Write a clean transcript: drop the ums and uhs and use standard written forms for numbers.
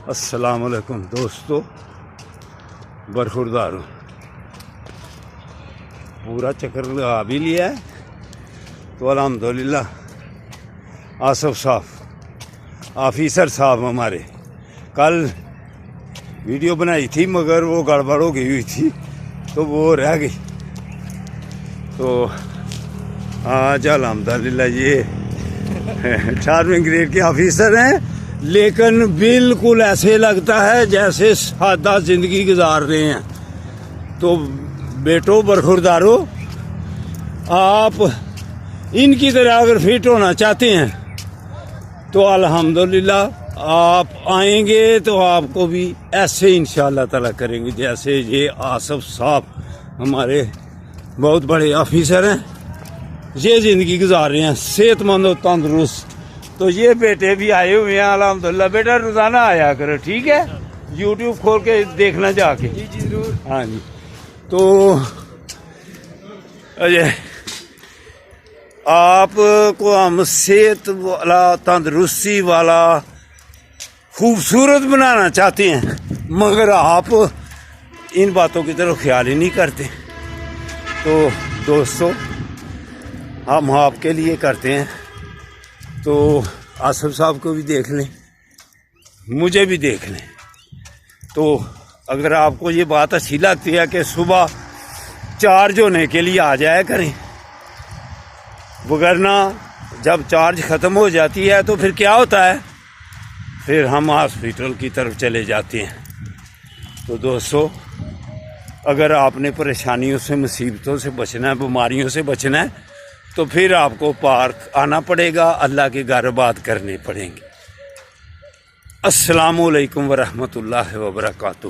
السلام علیکم دوستو، برخورداروں، پورا چکر لگا بھی لیا ہے تو الحمدللہ آصف صاحب آفیسر صاحب ہمارے کل ویڈیو بنائی تھی مگر وہ گڑبڑ ہو گئی ہوئی تھی تو وہ رہ گئی، تو آج الحمدللہ یہ 18ویں گریڈ کے آفیسر ہیں، لیکن بالکل ایسے لگتا ہے جیسے سادہ زندگی گزار رہے ہیں۔ تو بیٹو برخوردارو، آپ ان کی طرح اگر فٹ ہونا چاہتے ہیں تو الحمدللہ آپ آئیں گے تو آپ کو بھی ایسے انشاءاللہ تعالیٰ کریں گے جیسے یہ آصف صاحب ہمارے بہت بڑے آفیسر ہیں، یہ زندگی گزار رہے ہیں صحت مند و تندرست۔ تو یہ بیٹے بھی آئے ہوئے ہیں الحمدللہ۔ بیٹا روزانہ آیا کرو، ٹھیک ہے؟ یوٹیوب کھول کے دیکھنا جا کے۔ جی ضرور۔ ہاں جی، تو آپ کو ہم صحت والا، تندرستی والا، خوبصورت بنانا چاہتے ہیں مگر آپ ان باتوں کی طرف خیال ہی نہیں کرتے۔ تو دوستو، ہم آپ کے لیے کرتے ہیں، تو آصف صاحب کو بھی دیکھ لیں، مجھے بھی دیکھ لیں۔ تو اگر آپ کو یہ بات اچھی لگتی ہے کہ صبح چارج ہونے کے لیے آ جایا کریں، وگرنہ جب چارج ختم ہو جاتی ہے تو پھر کیا ہوتا ہے، پھر ہم ہاسپٹل کی طرف چلے جاتے ہیں۔ تو دوستو، اگر آپ نے پریشانیوں سے، مصیبتوں سے بچنا ہے، بیماریوں سے بچنا ہے تو پھر آپ کو پارک آنا پڑے گا، اللہ کے گھر بات کرنے پڑیں گے۔ السلام علیکم ورحمۃ اللہ وبرکاتہ۔